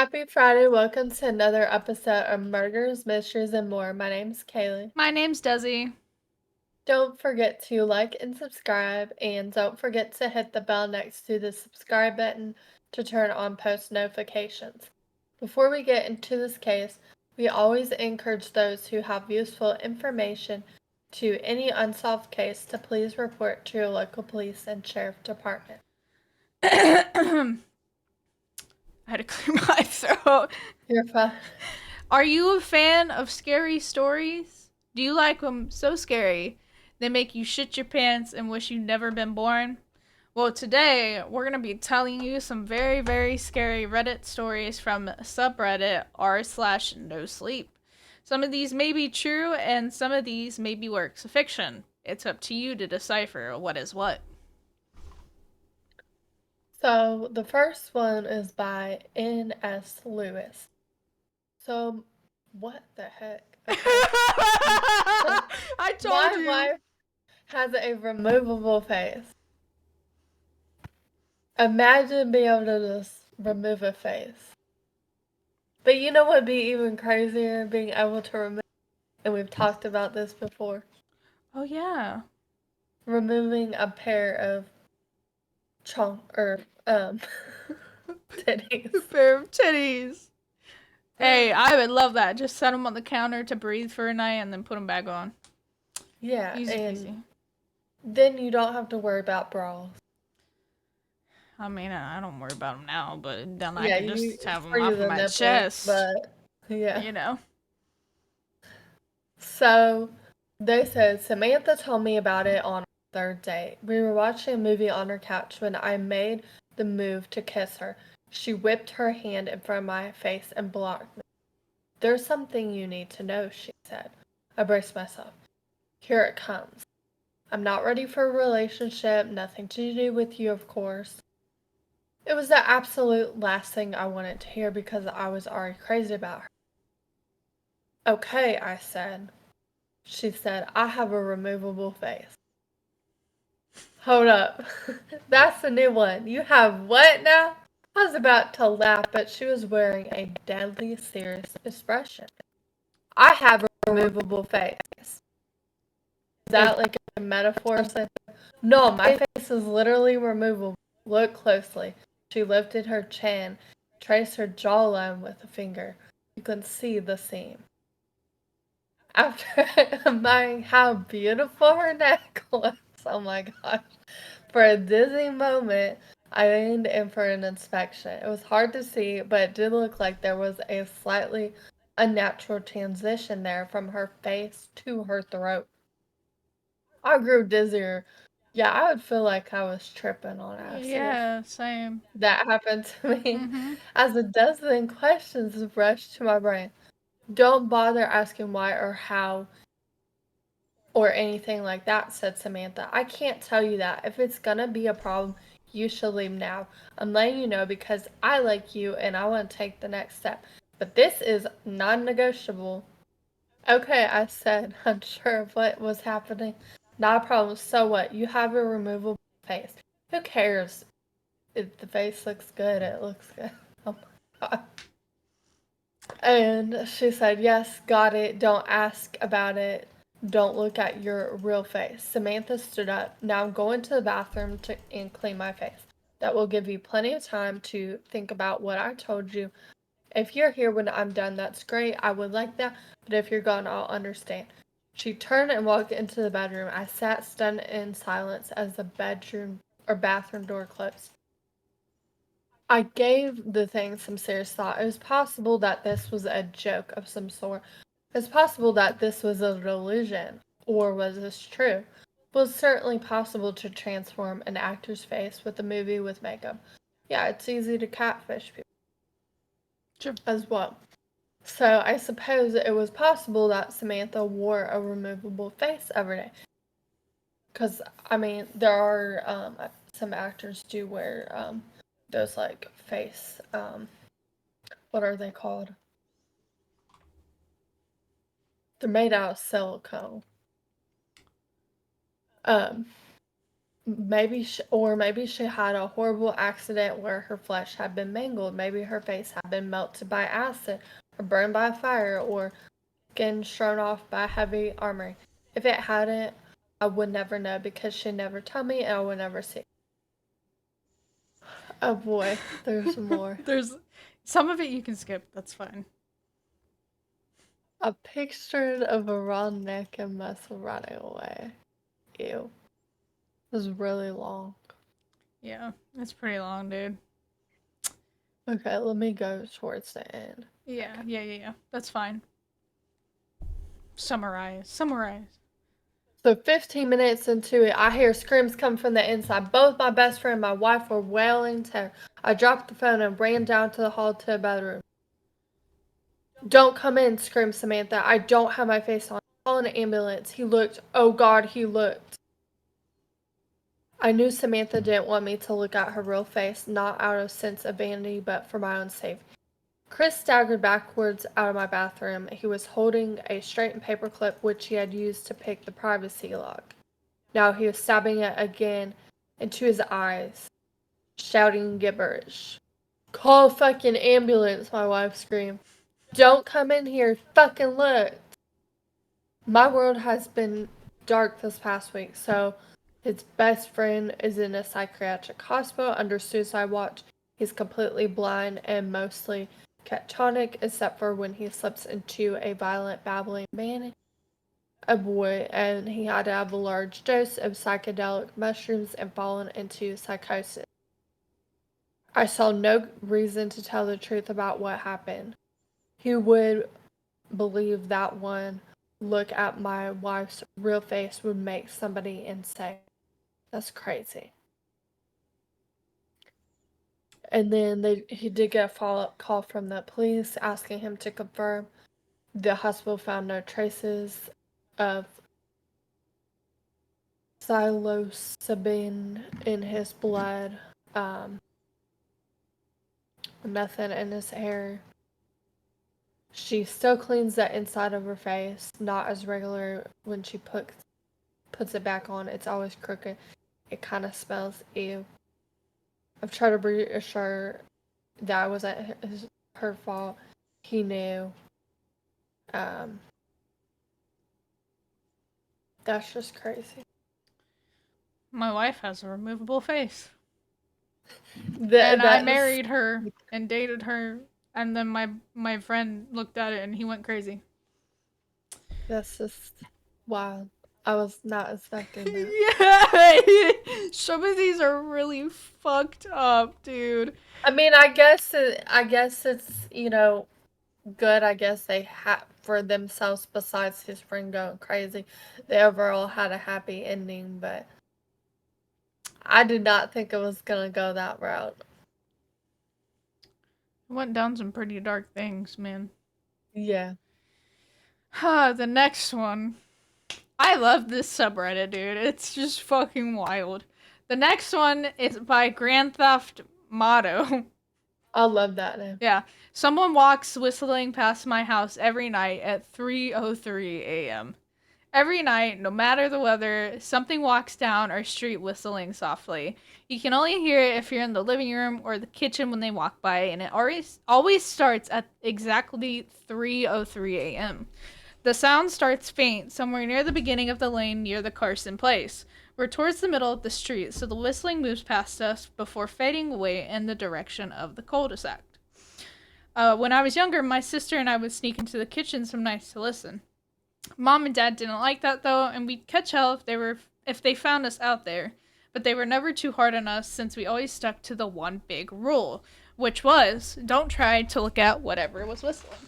Happy Friday. Welcome to another episode of Murders, Mysteries, and More. My name's Kaelie. My name's Desi. Don't forget to like and subscribe, and don't forget to hit the bell next to the subscribe button to turn on post notifications. Before we get into this case, we always encourage those who have useful information to any unsolved case to please report to your local police and sheriff department. I had to clear my throat. You're fine. Are you a fan of scary stories? Do you like them so scary they make you shit your pants and wish you'd never been born? Well, today we're going to be telling you some very, very scary Reddit stories from subreddit r slash no sleep. Some of these may be true and some of these may be works of fiction. It's up to you to decipher what is what. So the first one is by N.S. Lewis. So, what the heck? Okay. I told My you. wife has a removable face. Imagine being able to just remove a face. But you know what would be even crazier? Being able to remove, and we've talked about this before, Oh yeah. removing a pair of chonk or titties. A pair of titties. Hey, I would love that. Just set them on the counter to breathe for a night and then put them back on. Yeah, Easy and peasy. then you don't have to worry about bras. I mean, I don't worry about them now, but then I Yeah, can you just have them for you off of the my nipples, chest. but yeah. You know? So they said Samantha told me about it on our third date. We were watching a movie on her couch when I made the move to kiss her. She whipped her hand in front of my face and blocked me. There's something you need to know, she said. I braced myself. Here it comes. I'm not ready for a relationship, nothing to do with you, of course. It was the absolute last thing I wanted to hear because I was already crazy about her. Okay, I said. She said, I have a removable face. Hold up. That's a new one. You have what now? I was about to laugh, but she was wearing a deadly serious expression. I have a removable face. Is that like a metaphor? No, my face is literally removable. Look closely. She lifted her chin, traced her jawline with a finger. You can see the seam. After admiring how beautiful her neck was, oh my gosh. For a dizzy moment, I leaned in for an inspection. It was hard to see, but it did look like there was a slightly unnatural transition there from her face to her throat. I grew dizzier. Yeah, I would feel like I was tripping on acid if Yeah, same. that happened to me. Mm-hmm. As a dozen questions rushed to my brain. Don't bother asking why or how or anything like that, said Samantha. I can't tell you that. If it's gonna be a problem, you should leave now. I'm letting you know because I like you and I want to take the next step. But this is non negotiable. Okay, I said, unsure of what was happening. Not a problem. So what? You have a removable face. Who cares? If the face looks good, it looks good. Oh my god. And she said, yes, got it. Don't ask about it. Don't look at your real face. Samantha stood up. Now I'm going to the bathroom and clean my face. That will give you plenty of time to think about what I told you. If you're here when I'm done, that's great. I would like that. But if you're gone, I'll understand. She turned and walked into the bedroom. I sat stunned in silence as the bedroom or bathroom door closed. I gave the thing some serious thought. It was possible that this was a joke of some sort. It's possible that this was a delusion. Or was this true? It was certainly possible to transform an actor's face with a movie with makeup. Yeah, it's easy to catfish people Sure. as well. So I suppose it was possible that Samantha wore a removable face every day. Because, I mean, there are some actors do wear those like face what are they called? They're made out of silicone. Um, maybe she had a horrible accident where her flesh had been mangled. Maybe her face had been melted by acid, or burned by fire, or skin shorn off by heavy armor. If it hadn't, I would never know because she never told me and I would never see. Oh boy, there's more. There's some of it you can skip. That's fine. A picture of a raw neck and muscle running away. Ew. It was really long. Yeah, it's pretty long, dude. Okay, let me go towards the end. Yeah, yeah. That's fine. Summarize. So 15 minutes into it, I hear screams come from the inside. Both my best friend and my wife were wailing terror. I dropped the phone and ran down to the hall to the bedroom. Don't come in, screamed Samantha. I don't have my face on. Call an ambulance. He looked. Oh God, he looked. I knew Samantha didn't want me to look at her real face, not out of sense of vanity, but for my own safety. Chris staggered backwards out of my bathroom. He was holding a straightened paperclip which he had used to pick the privacy lock. Now he was stabbing it again into his eyes, shouting gibberish. Call a fucking ambulance, my wife screamed. Don't come in here, fucking look. My world has been dark this past week, so his best friend is in a psychiatric hospital under suicide watch. He's completely blind and mostly catatonic, except for when he slips into a violent babbling man, a boy, and he had to have a large dose of psychedelic mushrooms and fallen into psychosis. I saw no reason to tell the truth about what happened. Who would believe that one look at my wife's real face would make somebody insane? That's crazy. And then he did get a follow-up call from the police asking him to confirm. The hospital found no traces of psilocybin in his blood, nothing in his hair. She still cleans the inside of her face, not as regular when she puts it back on. It's always crooked. It kind of smells ew. I've tried to reassure that it wasn't her fault. He knew. That's just crazy. My wife has a removable face. And I married her and dated her, and then my friend looked at it and he went crazy. That's just wild. I was not expecting that. Yeah, some of these are really fucked up, dude. I mean, I guess it's good. I guess they had for themselves. Besides his friend going crazy, they overall had a happy ending. But I did not think it was gonna go that route. It went down some pretty dark things, man. Yeah. The next one. I love this subreddit, dude. It's just fucking wild. The next one is by Grand Theft Motto. I love that name. Yeah. Someone walks whistling past my house every night at 3:03 a.m. Every night, no matter the weather, something walks down our street whistling softly. You can only hear it if you're in the living room or the kitchen when they walk by, and it always starts at exactly 3:03 a.m. The sound starts faint somewhere near the beginning of the lane near the Carson place. We're towards the middle of the street, so the whistling moves past us before fading away in the direction of the cul-de-sac. When I was younger, my sister and I would sneak into the kitchen some nights to listen. Mom and Dad didn't like that though, and we'd catch hell if they found us out there. But they were never too hard on us since we always stuck to the one big rule, which was don't try to look at whatever was whistling.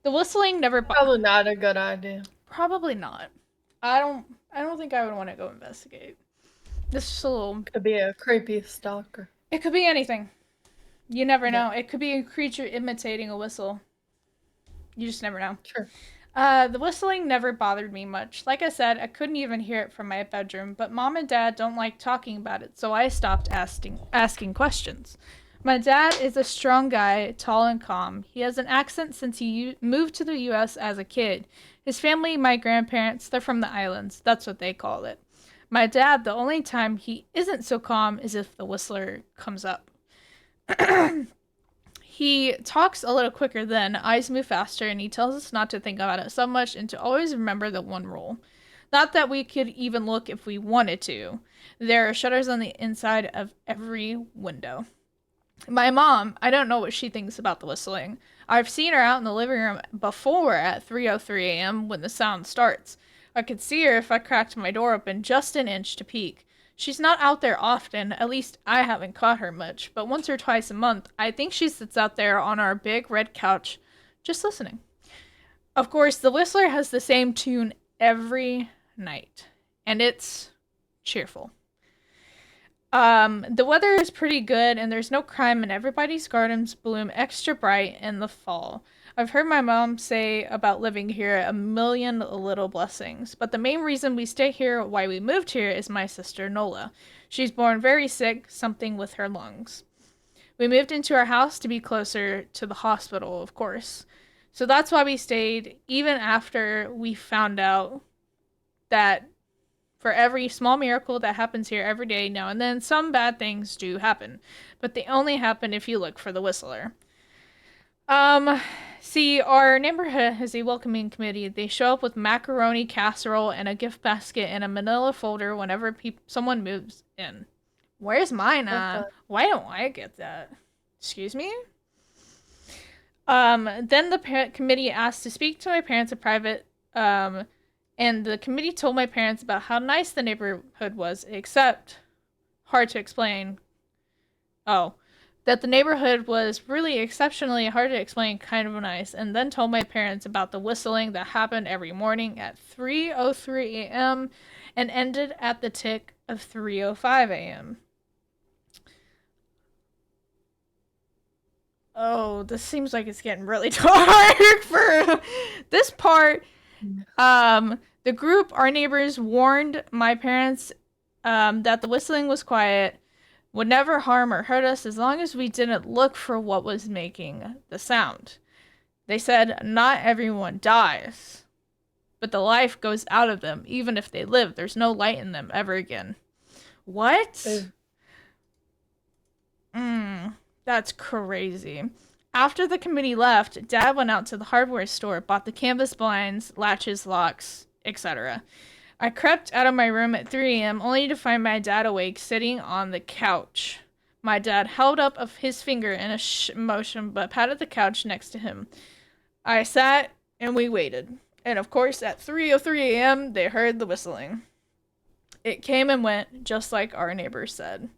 The whistling never Probably not a good idea. Probably not. I don't think I would want to go investigate. This is a little Could be a creepy stalker. It could be anything. You never know. It could be a creature imitating a whistle. You just never know. Sure. The whistling never bothered me much. Like I said, I couldn't even hear it from my bedroom, but Mom and Dad don't like talking about it, so I stopped asking questions. My dad is a strong guy, tall and calm. He has an accent since he moved to the U.S. as a kid. His family, my grandparents, they're from the islands. That's what they call it. My dad, the only time he isn't so calm is if the whistler comes up. He talks a little quicker then, eyes move faster, and he tells us not to think about it so much and to always remember the one rule. Not that we could even look if we wanted to. There are shutters on the inside of every window. My mom, I don't know what she thinks about the whistling. I've seen her out in the living room before at 3:03 a.m. when the sound starts. I could see her if I cracked my door open just an inch to peek. She's not out there often, at least I haven't caught her much, but once or twice a month, I think she sits out there on our big red couch, just listening. Of course, the Whistler has the same tune every night, and it's cheerful. The weather is pretty good, and there's no crime, and everybody's gardens bloom extra bright in the fall. I've heard my mom say about living here a million little blessings, but the main reason we stay here, why we moved here, is my sister Nola. She's born very sick, something with her lungs. We moved into our house to be closer to the hospital, of course. So that's why we stayed, even after we found out that for every small miracle that happens here every day, now and then, some bad things do happen. But they only happen if you look for the whistler. See, our neighborhood has a welcoming committee. They show up with macaroni casserole and a gift basket and a manila folder whenever someone moves in. Where's mine at? Why don't I get that? Excuse me? Then the committee asked to speak to my parents in private, and the committee told my parents about how nice the neighborhood was, except, hard to explain, that the neighborhood was really exceptionally hard to explain, kind of nice, and then told my parents about the whistling that happened every morning at 3:03 a.m. and ended at the tick of 3:05 a.m. Oh, this seems like it's getting really dark for this part. The group, our neighbors, warned my parents that the whistling was quiet, would never harm or hurt us as long as we didn't look for what was making the sound. They said not everyone dies, but the life goes out of them. Even if they live, there's no light in them ever again. What? That's crazy. After the committee left, Dad went out to the hardware store, bought the canvas blinds, latches, locks, etc. I crept out of my room at 3 a.m. only to find my dad awake, sitting on the couch. My dad held up his finger in a motion, but patted the couch next to him. I sat, and we waited. And of course, at 3:03 a.m., they heard the whistling. It came and went, just like our neighbors said.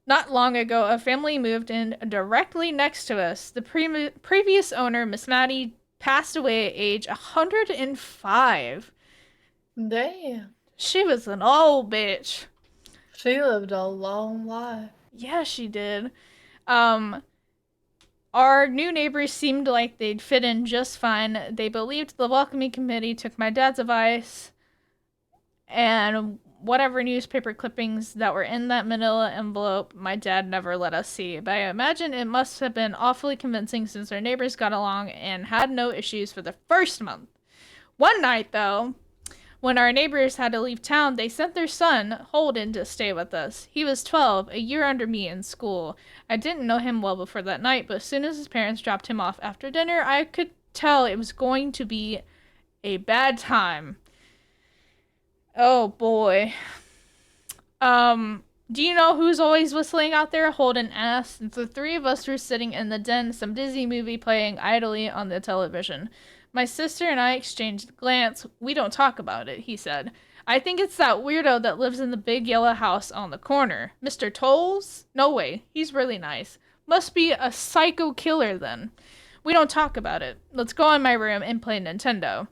Not long ago, a family moved in directly next to us. The previous owner, Miss Maddie, passed away at age 105. Damn. She was an old bitch. She lived a long life. Yeah, she did. Our new neighbors seemed like they'd fit in just fine. They believed the welcoming committee, took my dad's advice, and whatever newspaper clippings that were in that manila envelope, my dad never let us see. But I imagine it must have been awfully convincing since our neighbors got along and had no issues for the first month. One night, though, when our neighbors had to leave town, they sent their son, Holden, to stay with us. He was 12, a year under me in school. I didn't know him well before that night, but as soon as his parents dropped him off after dinner, I could tell it was going to be a bad time. Oh boy. Do you know who's always whistling out there? Holden asked. The three of us were sitting in the den, some Disney movie playing idly on the television. My sister and I exchanged a glance. We don't talk about it, he said. I think it's that weirdo that lives in the big yellow house on the corner. Mr. Tolles? No way. He's really nice. Must be a psycho killer then. We don't talk about it. Let's go in my room and play Nintendo.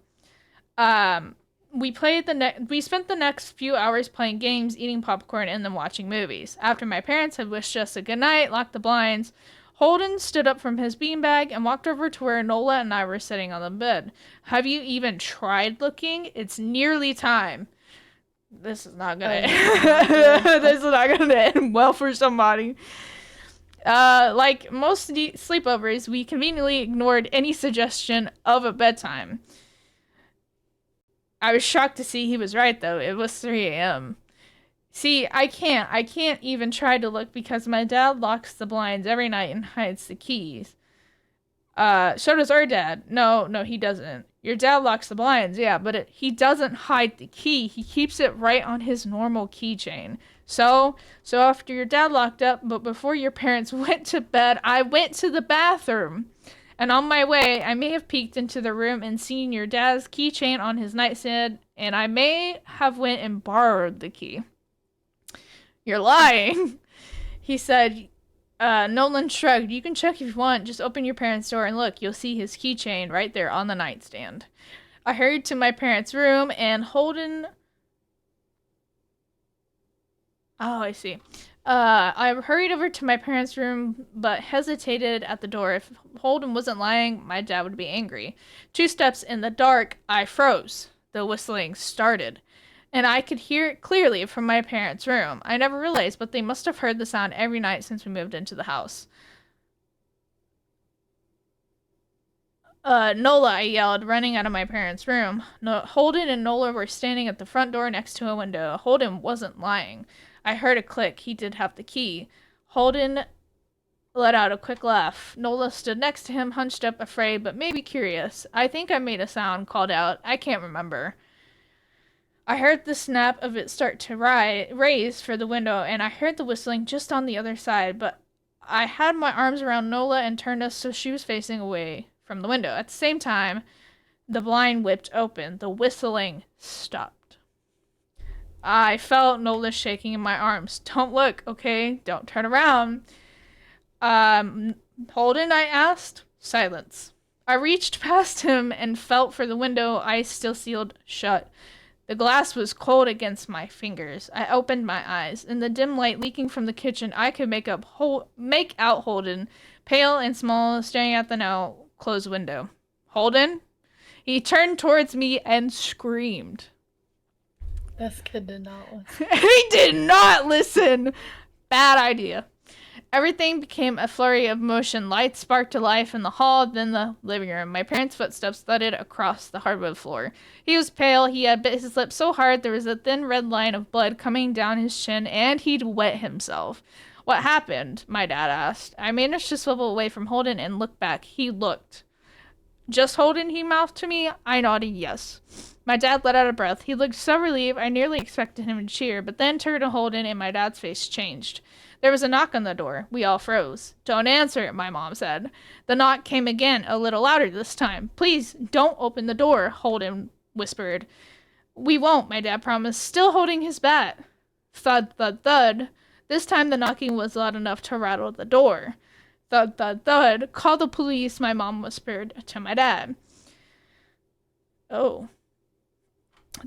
We spent the next few hours playing games, eating popcorn, and then watching movies. After my parents had wished us a good night, locked the blinds, Holden stood up from his beanbag and walked over to where Nola and I were sitting on the bed. Have you even tried looking? It's nearly time. This is not gonna this is not gonna end well for somebody. Like most sleepovers, we conveniently ignored any suggestion of a bedtime. I was shocked to see he was right, though. It was 3 a.m. See, I can't even try to look because my dad locks the blinds every night and hides the keys. So does our dad. No, he doesn't. Your dad locks the blinds, yeah, but he doesn't hide the key. He keeps it right on his normal keychain. So after your dad locked up, but before your parents went to bed, I went to the bathroom. And on my way, I may have peeked into the room and seen your dad's keychain on his nightstand, and I may have went and borrowed the key. You're lying. He said, Nolan shrugged. You can check if you want. Just open your parents' door and look. You'll see his keychain right there on the nightstand. I hurried to my parents' room and Holden... Oh, I see. I hurried over to my parents' room, but hesitated at the door. If Holden wasn't lying, my dad would be angry. 2 steps in the dark, I froze. The whistling started, and I could hear it clearly from my parents' room. I never realized, but they must have heard the sound every night since we moved into the house. Nola, I yelled, running out of my parents' room. Holden and Nola were standing at the front door next to a window. Holden wasn't lying. I heard a click. He did have the key. Holden let out a quick laugh. Nola stood next to him, hunched up, afraid, but maybe curious. I think I made a sound, called out. I can't remember. I heard the snap of it start to raise for the window, and I heard the whistling just on the other side, but I had my arms around Nola and turned us so she was facing away from the window. At the same time, the blind whipped open. The whistling stopped. I felt Nola shaking in my arms. Don't look, okay? Don't turn around. Holden, I asked. Silence. I reached past him and felt for the window, eyes still sealed shut. The glass was cold against my fingers. I opened my eyes. In the dim light leaking from the kitchen, I could make out Holden, pale and small, staring at the now closed window. Holden? He turned towards me and screamed. This kid did not listen. He did not listen! Bad idea. Everything became a flurry of motion. Lights sparked to life in the hall, then the living room. My parents' footsteps thudded across the hardwood floor. He was pale. He had bit his lip so hard there was a thin red line of blood coming down his chin, and he'd wet himself. What happened? My dad asked. I managed to swivel away from Holden and look back. He looked. Just Holden, he mouthed to me. I nodded yes. My dad let out a breath. He looked so relieved I nearly expected him to cheer, but then turned to Holden and my dad's face changed. There was a knock on the door. We all froze. Don't answer it, my mom said. The knock came again, a little louder this time. Please, don't open the door, Holden whispered. We won't, my dad promised, still holding his bat. Thud, thud, thud. This time the knocking was loud enough to rattle the door. Thud, thud, thud. Call the police, my mom whispered to my dad. Oh.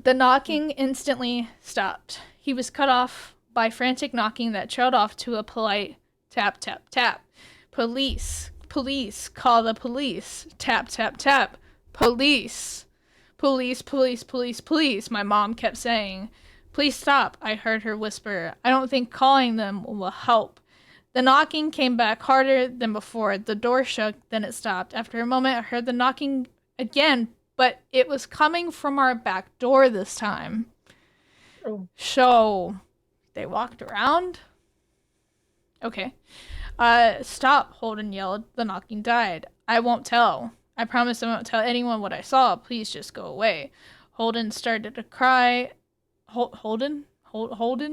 The knocking instantly stopped. He was cut off by frantic knocking that trailed off to a polite tap, tap, tap. Police. Police. Call the police. Tap, tap, tap. Police. Police, police, police, police, my mom kept saying. Please stop, I heard her whisper. I don't think calling them will help. The knocking came back harder than before. The door shook, then it stopped. After a moment, I heard the knocking again, but it was coming from our back door this time. Oh. So, they walked around? Okay. Stop, Holden yelled. The knocking died. I won't tell. I promise I won't tell anyone what I saw. Please just go away. Holden started to cry. Holden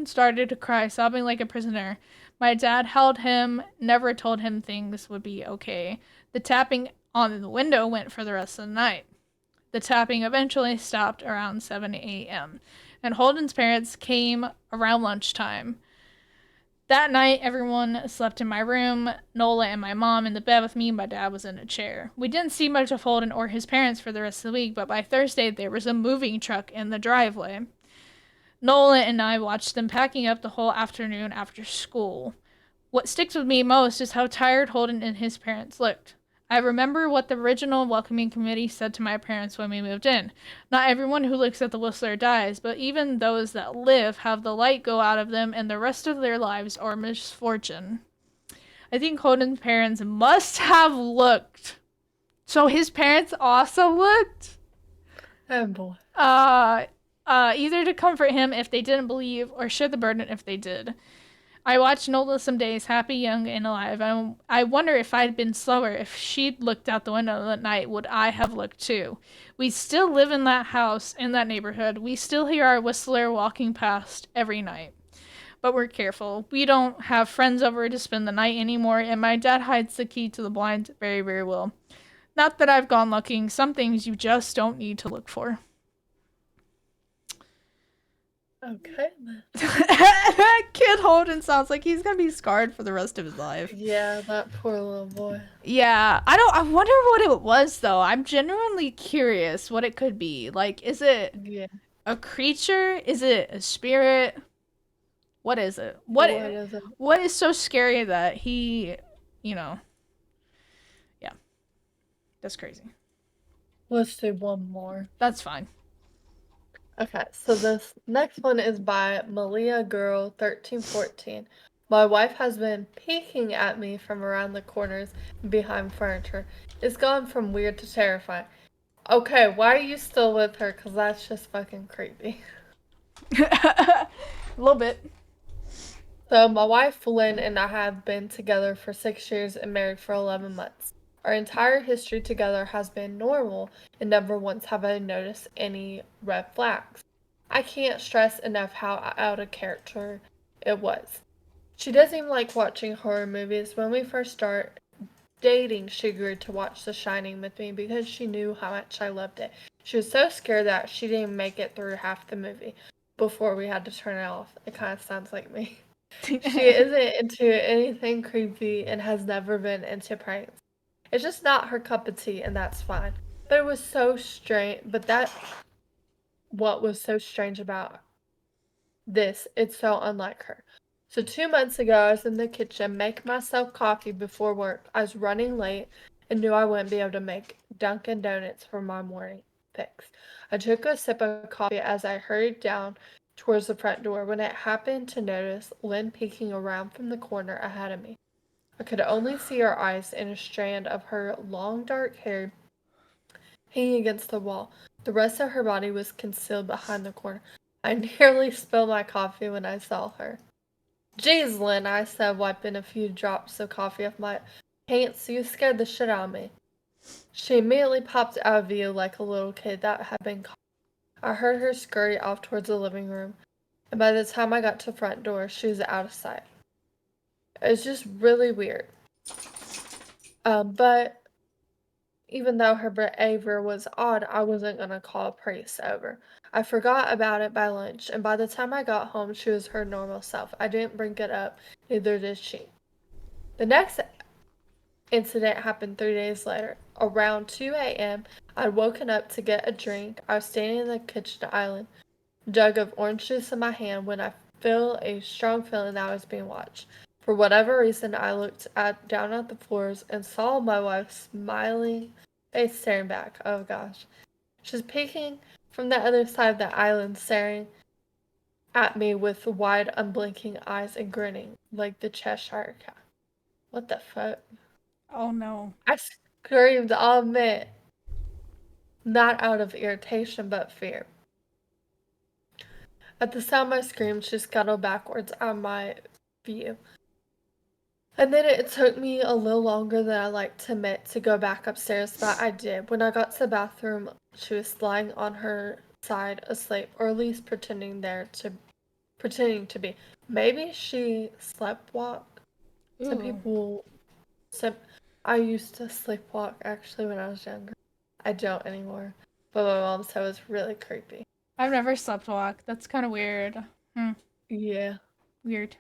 started to cry, sobbing like a prisoner. My dad held him, never told him things would be okay. The tapping on the window went for the rest of the night. The tapping eventually stopped around 7 a.m., and Holden's parents came around lunchtime. That night, everyone slept in my room, Nola and my mom in the bed with me, my dad was in a chair. We didn't see much of Holden or his parents for the rest of the week, but by Thursday, there was a moving truck in the driveway. Nola and I watched them packing up the whole afternoon after school. What sticks with me most is how tired Holden and his parents looked. I remember what the original welcoming committee said to my parents when we moved in. Not everyone who looks at the Whistler dies, but even those that live have the light go out of them and the rest of their lives are misfortune. I think Holden's parents must have looked. So his parents also looked? Oh boy. either to comfort him if they didn't believe or share the burden if they did. I watched Nola some days, happy, young, and alive. I wonder if I'd been slower, if she'd looked out the window that night, would I have looked too? We still live in that house, in that neighborhood. We still hear our whistler walking past every night. But we're careful. We don't have friends over to spend the night anymore, and my dad hides the key to the blinds very, very well. Not that I've gone looking. Some things you just don't need to look for. Okay, then. That kid Holden sounds like he's gonna be scarred for the rest of his life. Yeah, that poor little boy. Yeah, I wonder what it was though. I'm genuinely curious what it could be. Like, is it Yeah. a creature? Is it a spirit? What is it? What is it? What is so scary that he, you know, yeah, that's crazy. Let's do one more. That's fine. Okay, so this next one is by Malia Girl 1314. My wife has been peeking at me from around the corners and behind furniture. It's gone from weird to terrifying. Okay, why are you still with her? Because that's just fucking creepy. A little bit. So, my wife Lynn and I have been together for 6 years and married for 11 months. Our entire history together has been normal, and never once have I noticed any red flags. I can't stress enough how out of character it was. She doesn't even like watching horror movies. When we first started dating, she agreed to watch The Shining with me because she knew how much I loved it. She was so scared that she didn't make it through half the movie before we had to turn it off. It kind of sounds like me. She isn't into anything creepy and has never been into pranks. It's just not her cup of tea, and that's fine. But it was so strange. But that, what was so strange about this, it's so unlike her. So 2 months ago, I was in the kitchen making myself coffee before work. I was running late and knew I wouldn't be able to make Dunkin' Donuts for my morning fix. I took a sip of coffee as I hurried down towards the front door when it happened to notice Lynn peeking around from the corner ahead of me. I could only see her eyes and a strand of her long dark hair hanging against the wall. The rest of her body was concealed behind the corner. I nearly spilled my coffee when I saw her. "Jeez, Lynn," I said, wiping a few drops of coffee off my pants. "You scared the shit out of me." She immediately popped out of view like a little kid that had been caught. I heard her scurry off towards the living room, and by the time I got to the front door, she was out of sight. It was just really weird. But even though her behavior was odd, I wasn't gonna call a priest over. I forgot about it by lunch, and by the time I got home, she was her normal self. I didn't bring it up, neither did she. The next incident happened 3 days later. Around 2 a.m., I'd woken up to get a drink. I was standing in the kitchen island, jug of orange juice in my hand, when I feel a strong feeling that I was being watched. For whatever reason, I looked down at the floors and saw my wife's smiling face staring back. Oh gosh. She's peeking from the other side of the island, staring at me with wide, unblinking eyes and grinning like the Cheshire Cat. What the fuck? Oh no. I screamed, I'll admit, not out of irritation but fear. At the sound of my scream, she scuttled backwards out of my view. And then it took me a little longer than I like to admit to go back upstairs, but I did. When I got to the bathroom, she was lying on her side asleep, or at least pretending to be. Maybe she sleptwalk. Some Ooh. people I used to sleepwalk actually when I was younger. I don't anymore. But my mom said it was really creepy. I've never slept walk. That's kind of weird. Yeah. Weird.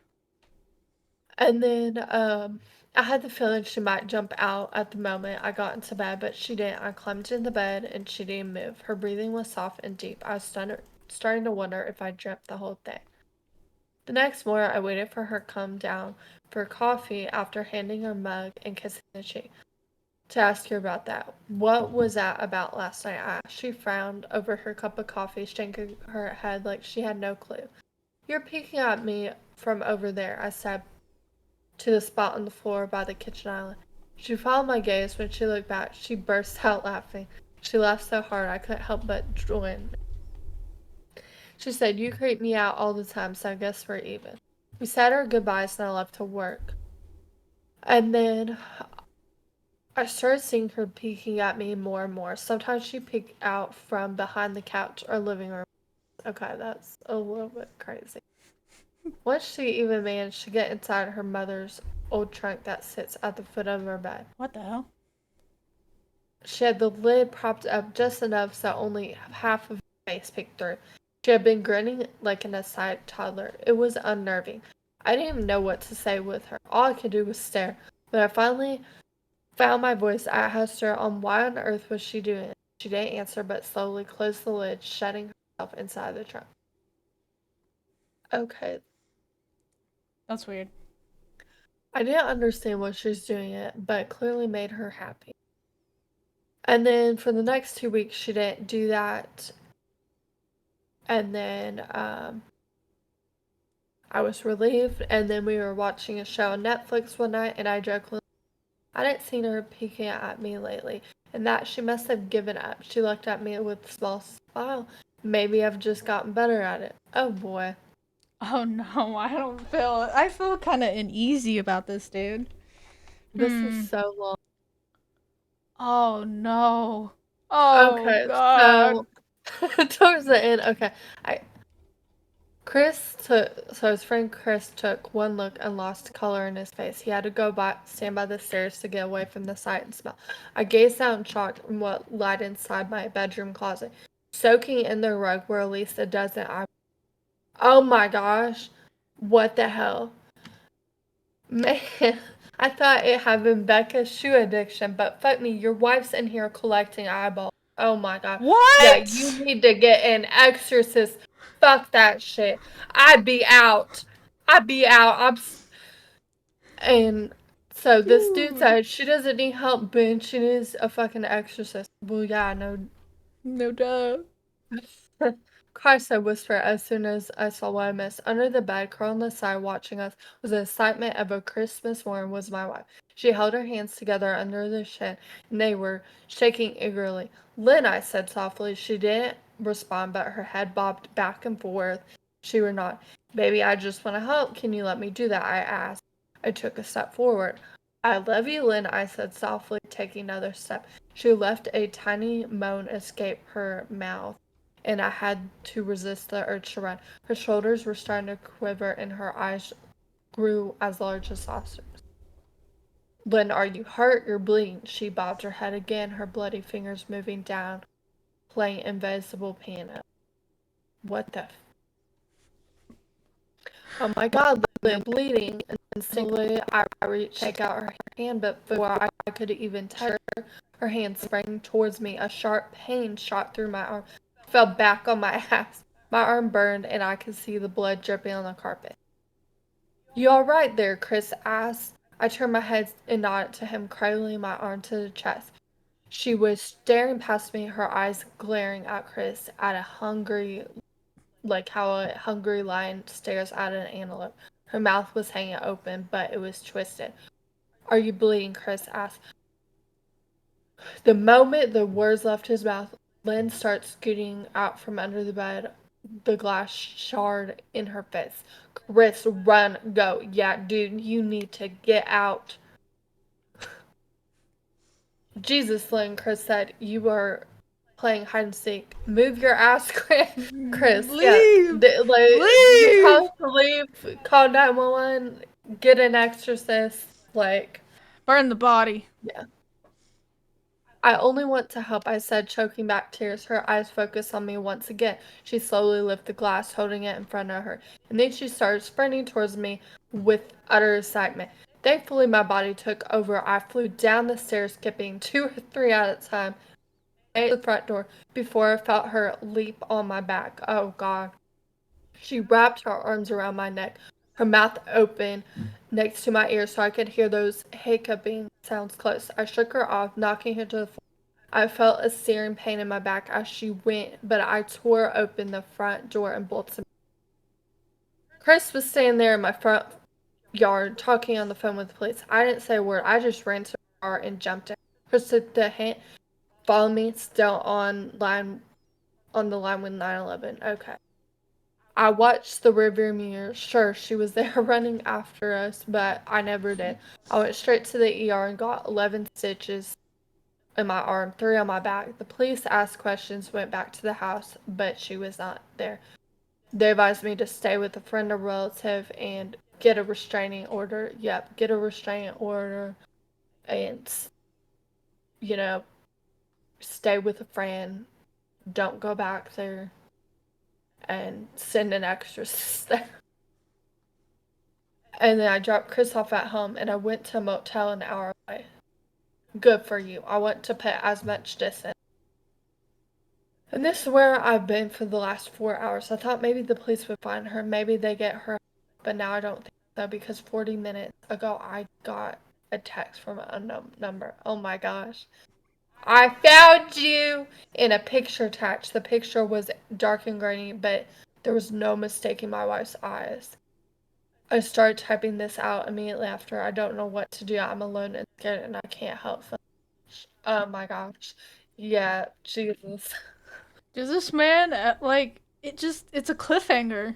And then I had the feeling she might jump out at the moment I got into bed, but she didn't. I climbed into bed and she didn't move. Her breathing was soft and deep. I was starting to wonder if I dreamt the whole thing. The next morning, I waited for her to come down for coffee after handing her a mug and kissing the cheek to ask her about that. What was that about last night? I asked. She frowned over her cup of coffee, shaking her head like she had no clue. "You're peeking at me from over there," I said, to the spot on the floor by the kitchen island. She followed my gaze. When she looked back, she burst out laughing. She laughed so hard I couldn't help but join. She said, "You creep me out all the time, so I guess we're even." We said our goodbyes and I left to work. And then I started seeing her peeking at me more and more. Sometimes she peeked out from behind the couch or living room. Okay, that's a little bit crazy. Once she even managed to get inside her mother's old trunk that sits at the foot of her bed. What the hell? She had the lid propped up just enough so only half of her face peeked through. She had been grinning like an excited toddler. It was unnerving. I didn't even know what to say with her. All I could do was stare. When I finally found my voice, I asked her on why on earth was she doing it. She didn't answer but slowly closed the lid, shutting herself inside the trunk. Okay. That's weird. I didn't understand what she was doing it, but it clearly made her happy. And then for the next 2 weeks, she didn't do that. And then I was relieved. And then we were watching a show on Netflix one night, and I jokingly, I didn't see her peeking at me lately, and that she must have given up. She looked at me with a small smile. Maybe I've just gotten better at it. Oh boy. Oh no, I feel kind of uneasy about this, dude. This is Hmm. so long. Oh no. Oh Okay, god. so towards the end, okay, I his friend Chris took one look and lost color in his face. He had to stand by the stairs to get away from the sight and smell. I gazed out in shock at what lied inside my bedroom closet. Soaking in the rug were at least a dozen eyeballs. Oh my gosh, what the hell? Man, I thought it had been Becca's shoe addiction, but fuck me, your wife's in here collecting eyeballs. Oh my god. Yeah, you What? need to get an exorcist. Fuck that shit. I'd be out. I'd be out. And so this dude Dude. said she doesn't need help, bitch. She needs a fucking exorcist. Well, yeah, no. No duh. Christ, I whispered as soon as I saw what I missed. Under the bed, curled on the side, watching us, with the excitement of a Christmas morning, was my wife. She held her hands together under the chin, and they were shaking eagerly. "Lynn," I said softly. She didn't respond, but her head bobbed back and forth. She would not. "Baby, I just want to help. Can you let me do that?" I asked. I took a step forward. "I love you, Lynn," I said softly, taking another step. She left a tiny moan escape her mouth, and I had to resist the urge to run. Her shoulders were starting to quiver and her eyes grew as large as saucers. "Lynn, are you hurt? You're bleeding." She bobbed her head again, her bloody fingers moving down, playing invisible piano. What the Oh my god, Lynn, bleeding. Instinctively, I reached to take out her hand, but before I could even touch her hand sprang towards me. A sharp pain shot through my arm. I fell back on my ass. My arm burned, and I could see the blood dripping on the carpet. "You all right there?" Chris asked. I turned my head and nodded to him, cradling my arm to the chest. She was staring past me, her eyes glaring at Chris at a hungry like how a hungry lion stares at an antelope. Her mouth was hanging open, but it was twisted. "Are you bleeding?" Chris asked. The moment the words left his mouth, Lynn started scooting out from under the bed, the glass shard in her face. "Chris, run, go." "Yeah, dude, you need to get out." "Jesus, Lynn," Chris said, "you are playing hide and seek. Move your ass, Chris." Yeah, Leave. you Leave. probably leave, call 911, get an exorcist. Like, Burn the body. yeah. "I only want to help," I said, choking back tears. Her eyes focused on me once again. She slowly lifted the glass, holding it in front of her, and then she started sprinting towards me with utter excitement. Thankfully, my body took over. I flew down the stairs, skipping 2 or 3 at a time, made it to the front door before I felt her leap on my back. Oh, God. She wrapped her arms around my neck, her mouth open next to my ear so I could hear those hiccuping sounds close. I shook her off, knocking her to the floor. I felt a searing pain in my back as she went, but I tore open the front door and bolted. Chris was standing there in my front yard talking on the phone with the police. I didn't say a word. I just ran to the car and jumped in. Chris took the hint, followed me, still on the line with 911. Okay. I watched the rearview mirror. Sure, she was there running after us, but I never did. I went straight to the ER and got 11 stitches in my arm, 3 on my back. The police asked questions, went back to the house, but she was not there. They advised me to stay with a friend or relative and get a restraining order. Yep, get a restraining order and, you know, stay with a friend. Don't go back there and send an exorcist there. And then I dropped Chris off at home and I went to a motel an hour away. Good for you. I want to put as much distance. And this is where I've been for the last 4 hours. I thought maybe the police would find her. Maybe they get her. But now I don't think so because 40 minutes ago I got a text from an unknown number. Oh my gosh. I found you! In a picture attached. The picture was dark and grainy, but there was no mistaking my wife's eyes. I started typing this out immediately after. I don't know what to do. I'm alone and scared and I can't help feeling. Oh my gosh. Yeah, Jesus. Does this man, it's a cliffhanger.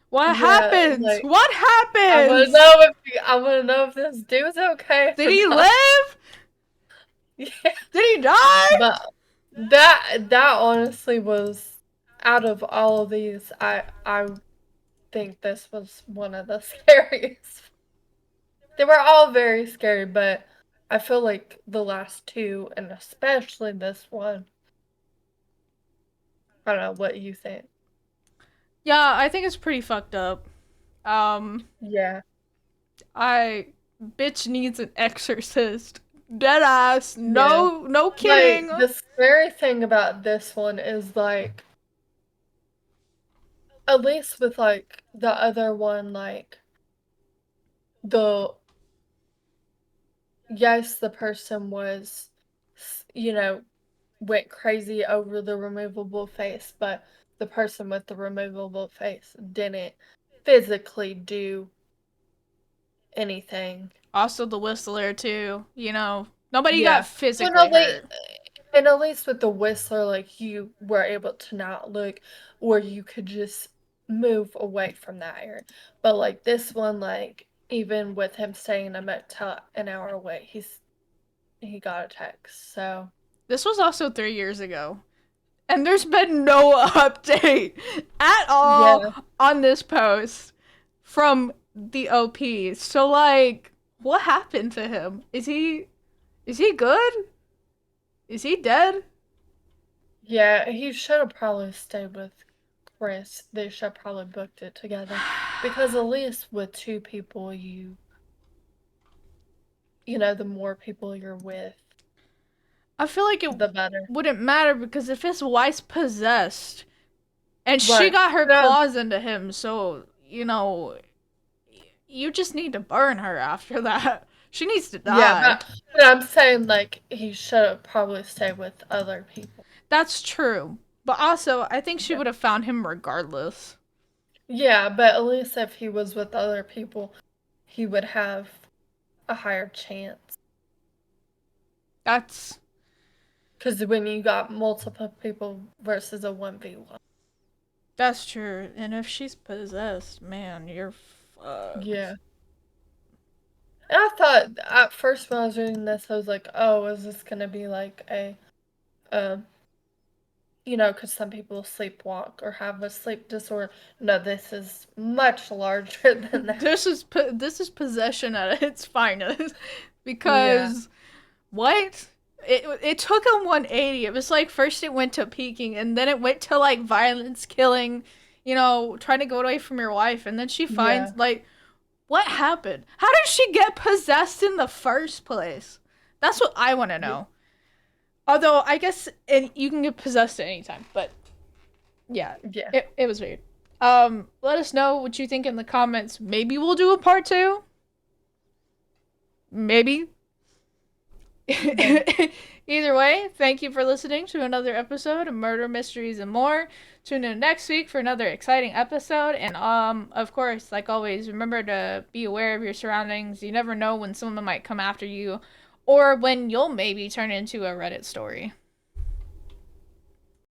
What Yeah, happens? like What I wanna happens? know if I wanna know if this dude's okay Did or he not. live? Yeah. Did he die? But that honestly was out of all of these, I think this was one of the scariest. They were all very scary, but I feel like the last two, and especially this one, I don't know what you think. Yeah, I think it's pretty fucked up. Um, Yeah, I bitch needs an exorcist. Dead ass. yeah. No, no Like kidding. the scary thing about this one is like, at least with like the other one, like the yes, the person was, you know, went crazy over the removable face, but the person with the removable face didn't physically do anything. Also, the Whistler too. You know, nobody got Yeah. physically hurt. And at least with the Whistler, like you were able to not look, or you could just move away from that area. But like this one, like even with him staying in a motel an hour away, he got a text. So This was also 3 years ago. And there's been no update at all yeah, on this post from the OP. So like, what happened to him? Is he good? Is he dead? yeah, he should have probably stayed with Chris. They should have probably booked it together because at least with two people, the more people you're with, I feel like it the better. wouldn't matter because if his wife's possessed and she Right. got her No, claws into him, so you just need to burn her after that. She needs to yeah, die. but I'm saying like he should have probably stayed with other people. That's true. But also, I think she Yeah. would have found him regardless. Yeah, but at least if he was with other people, he would have a higher chance. That's Because when you got multiple people versus a 1v1. that's true. And if she's possessed, man, you're fucked. Yeah. And I thought at first when I was reading this, I was like, oh, is this going to be like um, because some people sleepwalk or have a sleep disorder. No, this is much larger than that. This is possession at its finest Yeah. because what? It took him 180. It was like first it went to peaking and then it went to like violence, killing, trying to go away from your wife, and then she Yeah. finds like what happened? How did she get possessed in the first place? That's what I want to Yeah. know. Although I guess you can get possessed at any time, but yeah, Yeah. it was weird. Let us know what you think in the comments. Maybe we'll do a part two. Maybe. Maybe. Either way, thank you for listening to another episode of Murder Mysteries and More. Tune in next week for another exciting episode. And of course, like always, remember to be aware of your surroundings. You never know when someone might come after you, or when you'll maybe turn into a Reddit story.